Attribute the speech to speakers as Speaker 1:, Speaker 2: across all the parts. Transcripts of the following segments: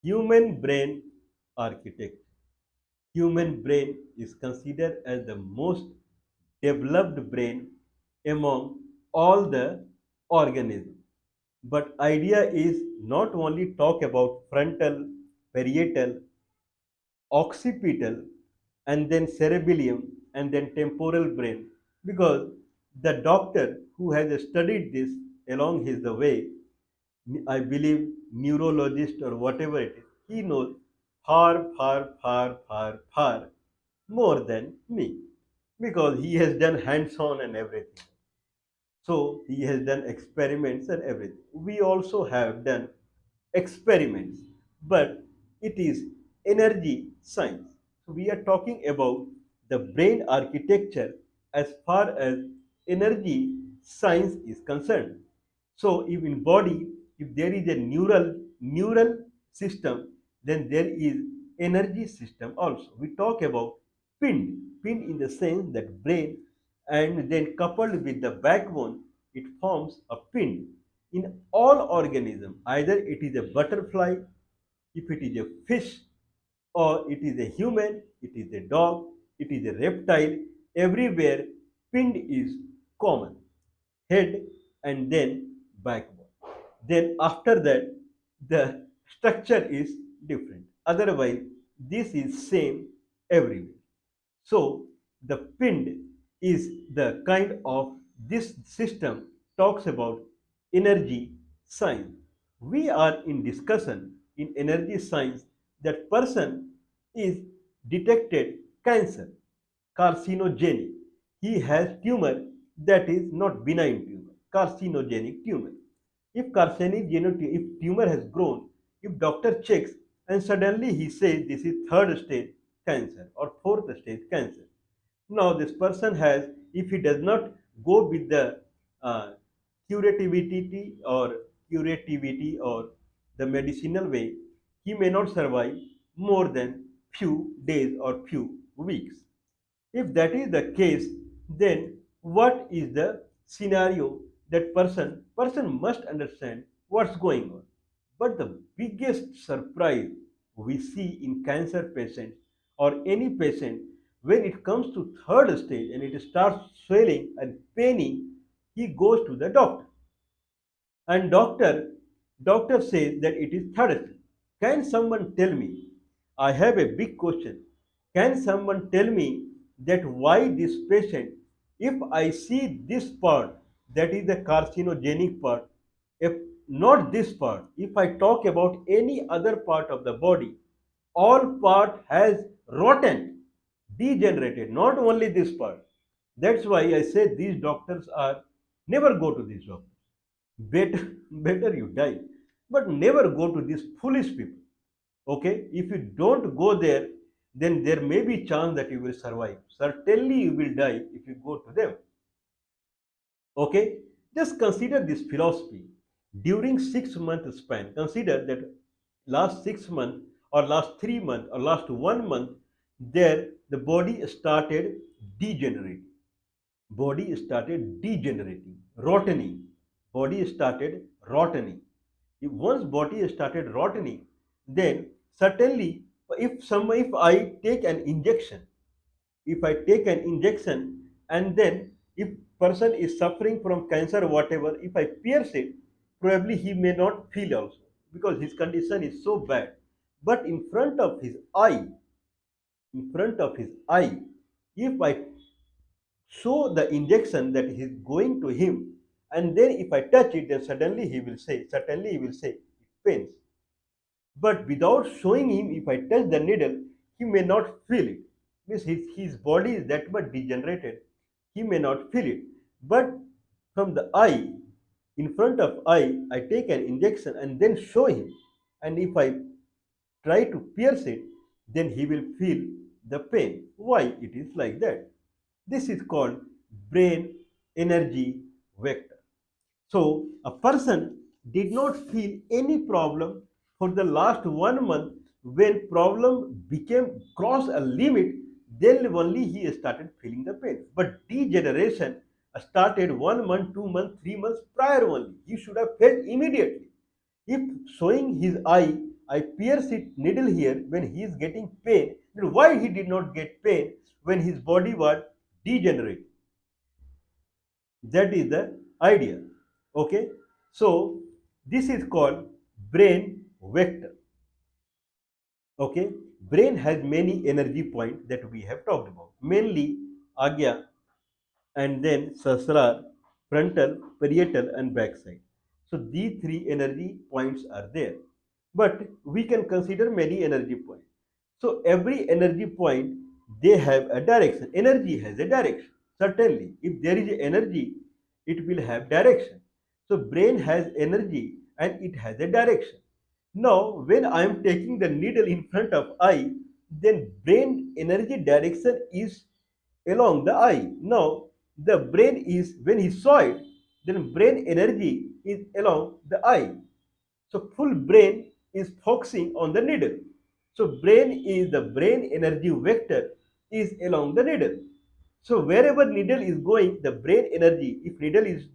Speaker 1: Human brain architect. Human brain is considered as the most developed brain among all the organisms. But idea is not only talk about frontal, parietal, occipital, and then cerebellum, and then temporal brain, because the doctor who has studied this along his the way, I believe neurologist or whatever it is, he knows far, far, far, far, far more than me, because he has done hands-on and everything. So he has done experiments and everything. We also have done experiments, but it is energy science. So we are talking about the brain architecture as far as energy science is concerned. So if in body, if there is a neural system, then there is energy system also. We talk about pind in the sense that brain, and then coupled with the backbone, it forms a pind. In all organism, either it is a butterfly, if it is a fish, or it is a human, it is a dog, it is a reptile, everywhere pind is common, head and then backbone. Then after that, the structure is different. Otherwise, this is same everywhere. So the pind is the kind of this system talks about energy science. We are in discussion in energy science that person is detected cancer, carcinogenic. He has tumor that is not benign tumor, carcinogenic tumor. If carcinogenic, if tumor has grown, if doctor checks and suddenly he says this is third stage cancer or fourth stage cancer. Now this person has, if he does not go with the uh, curativity or the medicinal way, he may not survive more than few days or few weeks. If that is the case, then what is the scenario that person must understand what's going on. But the biggest surprise we see in cancer patients or any patient, when it comes to third stage and it starts swelling and paining, he goes to the doctor, and doctor says that it is third stage. Can someone tell me, I have a big question, can someone tell me that why this patient, if I see this part, that is the carcinogenic part, if not this part, if I talk about any other part of the body, all part has rotten, degenerated, not only this part. That's why I say these doctors are, never go to these doctors. Better you die, but never go to these foolish people. Okay, if you don't go there, then there may be chance that you will survive. Certainly you will die if you go to them. Okay, just consider this philosophy. During 6 month span, consider that last 6 months or last 3 months or last 1 month, there the body started degenerating, rottening. Body started rottening. If one's body started rottening, then certainly, if I take an injection, and then if person is suffering from cancer or whatever, if I pierce it, probably he may not feel also, because his condition is so bad. But in front of his eye, if I show the injection that is going to him, and then if I touch it, then certainly he will say it pains. But without showing him, if I touch the needle, he may not feel it. Means his body is that much degenerated, he may not feel it. But from the eye, in front of eye, I take an injection and then show him, and if I try to pierce it, then he will feel the pain. Why it is like that? This is called brain energy vector. So a person did not feel any problem for the last 1 month. When problem became cross a limit, then only he started feeling the pain. But degeneration started 1 month, 2 months, 3 months prior only. He should have felt immediately. If showing his eye, I pierce it needle here when he is getting pain, then why he did not get pain when his body was degenerating? That is the idea. Okay, so this is called brain vector. Okay, brain has many energy points that we have talked about, mainly agya and then sasrar, frontal, parietal, and backside. So these three energy points are there, but we can consider many energy points. So every energy point, they have a direction. Energy has a direction. Certainly, if there is energy, it will have direction. So brain has energy and it has a direction. Now, when I am taking the needle in front of eye, then brain energy direction is along the eye. Now, the brain is, when he saw it, then brain energy is along the eye. So full brain is focusing on the needle. So brain energy vector is along the needle. So wherever needle is going, the brain energy, if needle is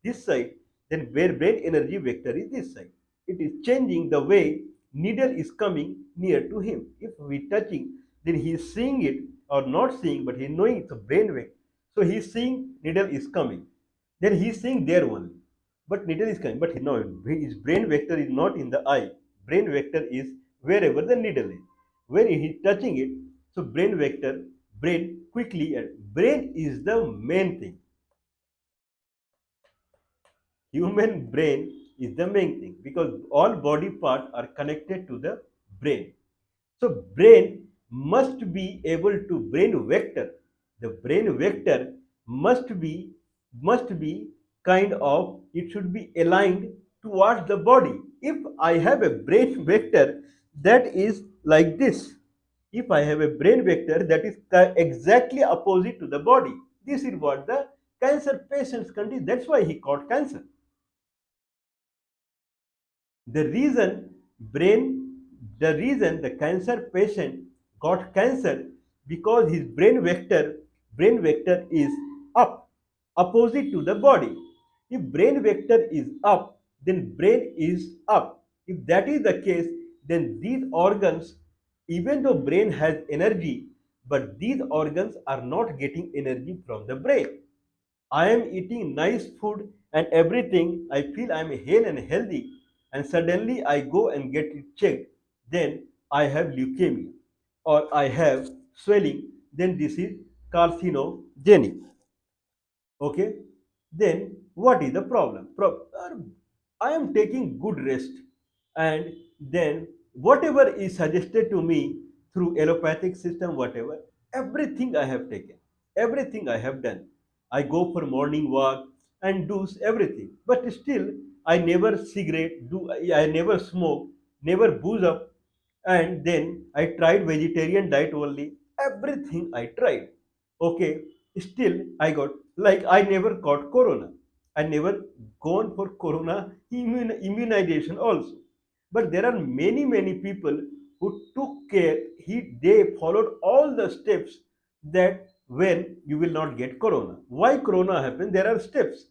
Speaker 1: this side, then where brain energy vector is this side. It is changing the way needle is coming near to him. If we touching, then he is seeing it or not seeing, but he is knowing it's a brain vector. So he is seeing needle is coming. Then he is seeing there only. But needle is coming. But no, his brain vector is not in the eye. Brain vector is wherever the needle is. When he is touching it, so brain vector, brain quickly, and brain is the main thing. Human brain is the main thing because all body parts are connected to the brain. So brain must be able to brain vector. The brain vector must be kind of, it should be aligned towards the body. If I have a brain vector that is like this, if I have a brain vector that is exactly opposite to the body, this is what the cancer patient's condition. That's why he caught cancer. The reason the reason the cancer patient got cancer because his brain vector is up, opposite to the body. If brain vector is up, then brain is up. If that is the case, then these organs, even though brain has energy, but these organs are not getting energy from the brain. I am eating nice food and everything. I feel I am hale and healthy, and suddenly I go and get it checked. Then I have leukemia or I have swelling. Then this is carcinogenic. Okay. Then what is the problem? I am taking good rest, and then whatever is suggested to me through allopathic system, whatever, everything I have taken, everything I have done. I go for morning walk and do everything, but still I never cigarette, do I never smoke, never booze up, and then I tried vegetarian diet only. Everything I tried. Okay, still I got, like, I never got corona. I never gone for corona immunization also. But there are many people who took care. They followed all the steps that when you will not get corona. Why corona happened? There are steps.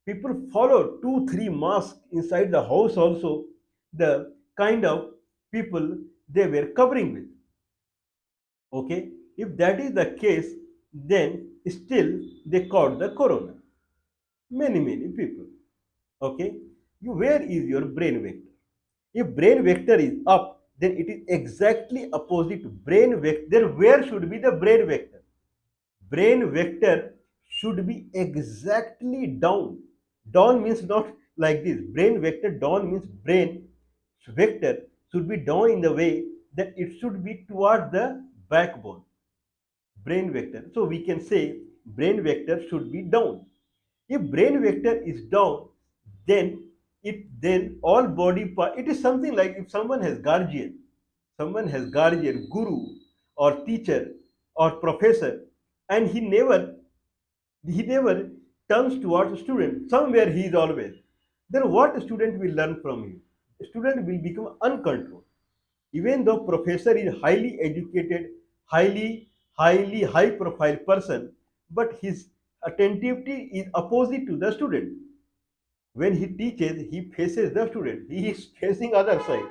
Speaker 1: People follow 2 3 masks inside the house also. The kind of people they were covering with. Okay, if that is the case, then still they caught the corona. Many people. Okay, where is your brain vector? If brain vector is up, then it is exactly opposite to brain vector. Then where should be the brain vector? Brain vector should be exactly down. Down means not like this. Brain vector down means brain vector should be down in the way that it should be toward the backbone. Brain vector. So we can say brain vector should be down. If brain vector is down, then then all body part, it is something like if someone has guardian, guru or teacher or professor, and he never turns towards a student. Somewhere he is always. Then what student will learn from him? Student will become uncontrolled. Even though professor is highly educated, highly high profile person, but his attentivity is opposite to the student. When he teaches, he faces the student. He is facing other side.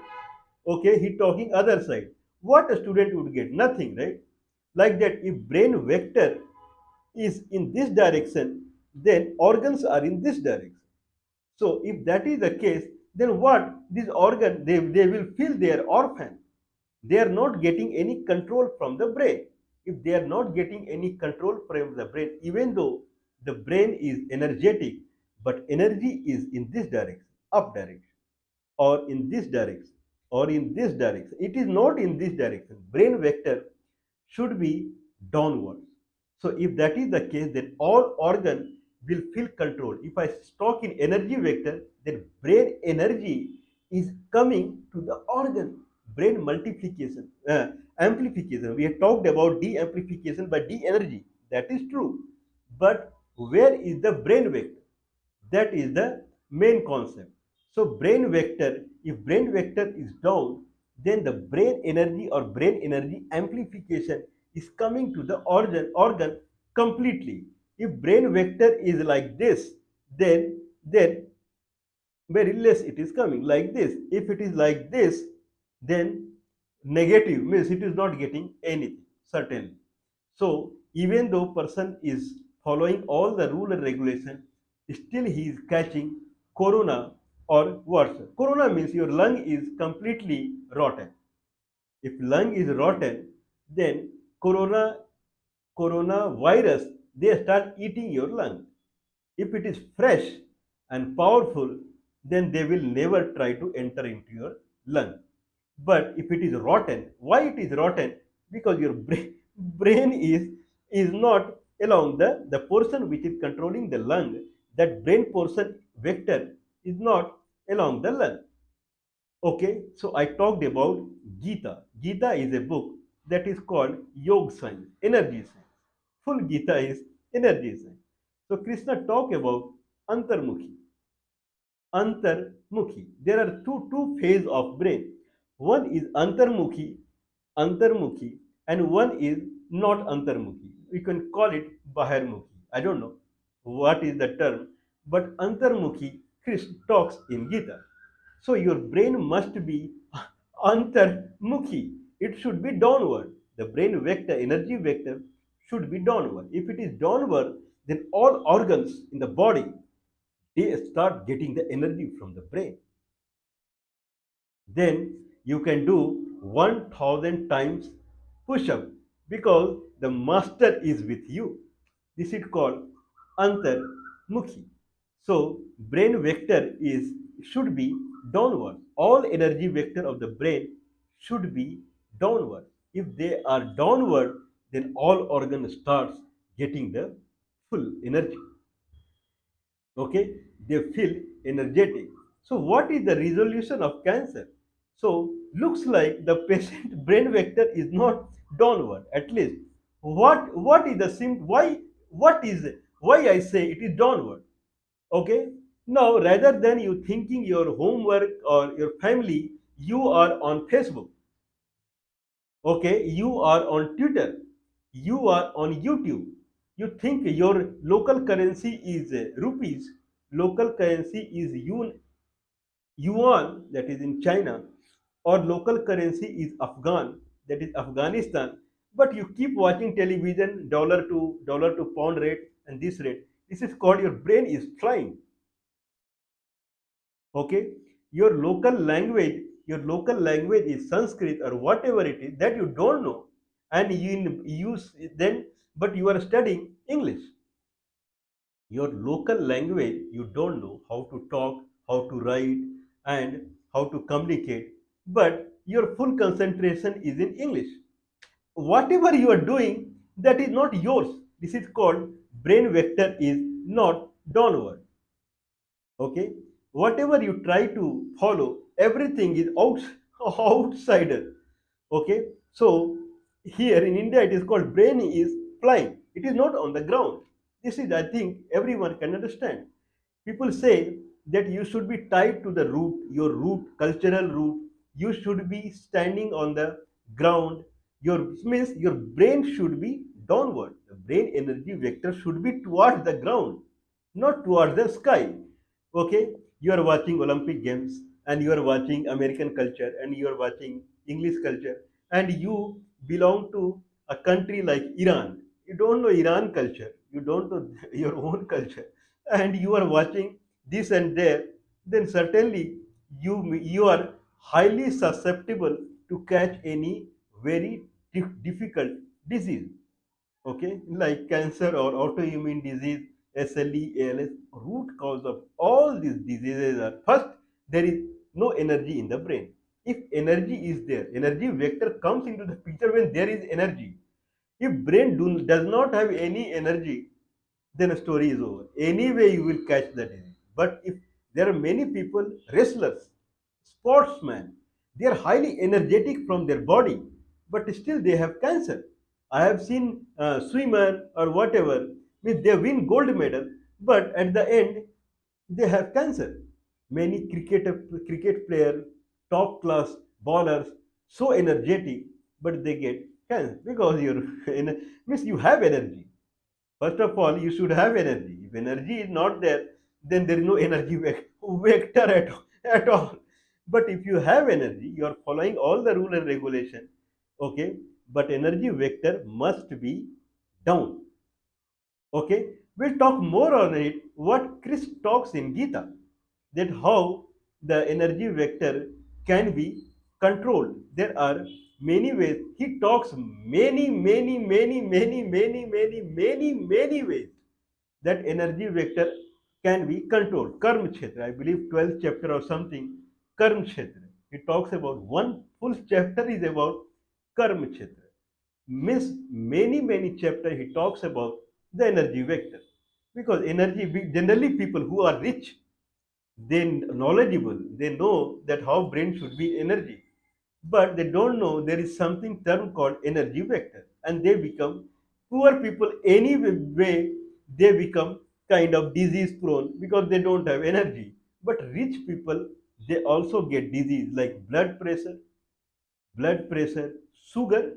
Speaker 1: Okay, he talking other side. What a student would get? Nothing, right? Like that, if brain vector is in this direction, then organs are in this direction. So if that is the case, then what? This organ, they will feel they are orphan. They are not getting any control from the brain. If they are not getting any control from the brain, even though the brain is energetic, but energy is in this direction, up direction, or in this direction, or in this direction. It is not in this direction. Brain vector should be downwards. So if that is the case, then all organ will feel control. If I talk in energy vector, then brain energy is coming to the organ. Brain multiplication, amplification. We have talked about de-amplification by de-energy. That is true. But where is the brain vector? That is the main concept. So brain vector, if brain vector is down, then the brain energy or brain energy amplification is coming to the organ completely. If brain vector is like this, then very less it is coming like this. If it is like this, then negative means it is not getting anything, certainly. So even though person is following all the rule and regulation, still he is catching corona or worse. Corona means your lung is completely rotten. If lung is rotten, then coronavirus they start eating your lung. If it is fresh and powerful, then they will never try to enter into your lung. But if it is rotten, why it is rotten? Because your brain is not along the portion which is controlling the lung. That brain portion vector is not along the lung. Okay, so I talked about Gita. Gita is a book that is called Yoga Science, Energy Science. Full Gita is Energy Science. So Krishna talk about Antarmukhi. Antarmukhi. There are two phases of brain. One is Antarmukhi, and one is not Antarmukhi. We can call it Bahirmukhi. I don't know what is the term, but Antarmukhi Krishna talks in Gita. So your brain must be Antarmukhi. It should be downward. The brain vector, energy vector should be downward. If it is downward, then all organs in the body they start getting the energy from the brain. Then you can do 1000 times push up because the master is with you. This is called antarmukhi. So brain vector is should be downward. All energy vector of the brain should be downward. If they are downward, then all organ starts getting the full energy. Okay, they feel energetic. So what is the resolution of cancer? So looks like the patient brain vector is not downward. At least what is the what is why I say it is downward? Okay, now rather than you thinking your homework or your family, you are on Facebook. Okay, you are on Twitter, you are on YouTube. You think your local currency is rupees, local currency is yuan, that is in China, or local currency is Afghan, that is Afghanistan. But you keep watching television, dollar to pound rate and this rate. This is called your brain is flying. Okay, your local language is Sanskrit or whatever it is that you don't know, and you use then, but you are studying English. Your local language you don't know how to talk, how to write, and how to communicate, but your full concentration is in English. Whatever you are doing, that is not yours. This is called brain vector is not downward. Okay, whatever you try to follow, everything is outsider. Okay, so here in India it is called brain is flying, it is not on the ground. This is, I think, everyone can understand. People say that you should be tied to the root, your root, cultural root. You should be standing on the ground. Your means your brain should be downward. The brain energy vector should be towards the ground, not towards the sky. Okay, you are watching Olympic Games. and you are watching American culture and you are watching English culture, and you belong to a country like Iran. You don't know Iran culture, you don't know your own culture, and you are watching this and there, then certainly you are highly susceptible to catch any very difficult disease. Okay, like cancer or autoimmune disease, SLE, ALS. Root cause of all these diseases are, first, there is no energy in the brain. If energy is there, energy vector comes into the picture when there is energy. If brain does not have any energy, then a story is over. Anyway, you will catch the disease. But if there are many people, wrestlers, sportsmen, they are highly energetic from their body, but still they have cancer. I have seen swimmer or whatever, means they win gold medal, but at the end they have cancer. Many cricket player, top class bowlers, so energetic, but they get cancer because you're means you have energy. First of all, you should have energy. If energy is not there, then there is no energy vector at all. But if you have energy, you are following all the rule and regulation. Okay, but energy vector must be down. Okay, we'll talk more on it. What Chris talks in Gita, that how the energy vector can be controlled. There are many ways. He talks many ways that energy vector can be controlled. Karma Kshetra, I believe 12th chapter or something, Karma Kshetra. He talks about one full chapter is about Karma Kshetra. Miss many chapter he talks about the energy vector, because energy, generally people who are rich, they knowledgeable, they know that how brain should be energy, but they don't know there is something term called energy vector, and they become poor people anyway. They become kind of disease prone because they don't have energy. But rich people, they also get disease like blood pressure, sugar.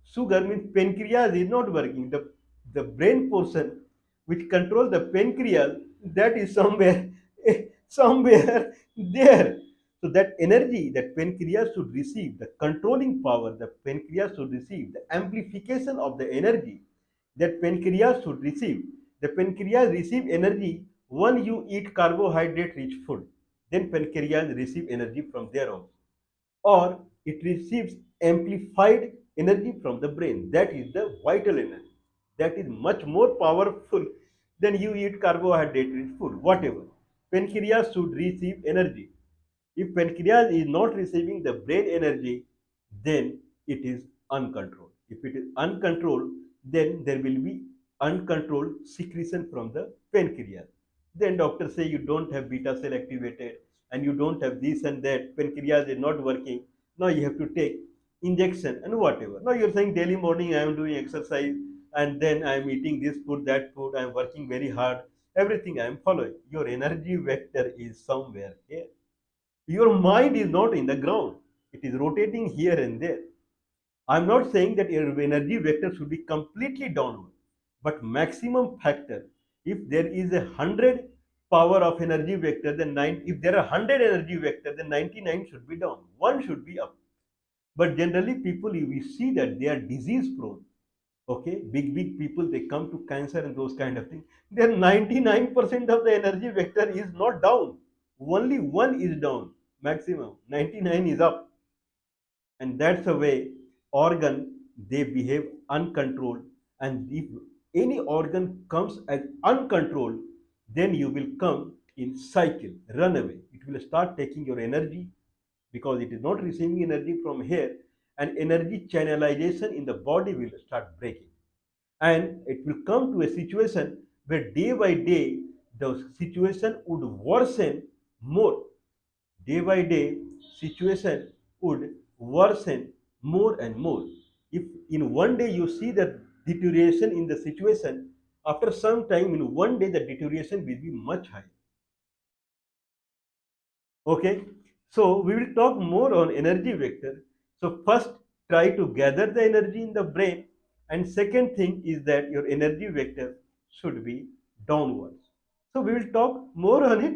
Speaker 1: Sugar means pancreas is not working. The brain portion which controls the pancreas, that is somewhere somewhere there. So that energy that pancreas should receive, the controlling power the pancreas should receive, the amplification of the energy that pancreas should receive. The pancreas receive energy when you eat carbohydrate rich food. Then pancreas receive energy from there also, or it receives amplified energy from the brain. That is the vital energy. That is much more powerful than you eat carbohydrate rich food, whatever. Pancreas should receive energy. If pancreas is not receiving the brain energy, then it is uncontrolled. If it is uncontrolled, then there will be uncontrolled secretion from the pancreas. Then doctors say you don't have beta cell activated and you don't have this and that, pancreas is not working. Now you have to take injection and whatever. Now you're saying daily morning I am doing exercise and then I am eating this food, that food, I am working very hard, everything I am following. Your energy vector is somewhere here. Your mind is not in the ground. It is rotating here and there. I'm not saying that your energy vector should be completely downward, but maximum factor. If there is 100 power of energy vector, then if there are 100 energy vector, then 99 should be down. One should be up. But generally, people, we see that they are disease prone. Okay, big people, they come to cancer and those kind of things. Then 99% of the energy vector is not down. Only one is down. Maximum 99 is up. And that's the way organ, they behave uncontrolled. And if any organ comes as uncontrolled, then you will come in cycle, run away. It will start taking your energy because it is not receiving energy from here, and energy channelization in the body will start breaking, and it will come to a situation where day by day the situation would worsen more. Day by day situation would worsen more and more. If in one day you see the deterioration in the situation, after some time in one day the deterioration will be much higher. Okay, so we will talk more on energy vector. So first, try to gather the energy in the brain, and second thing is that your energy vector should be downwards. So we will talk more on it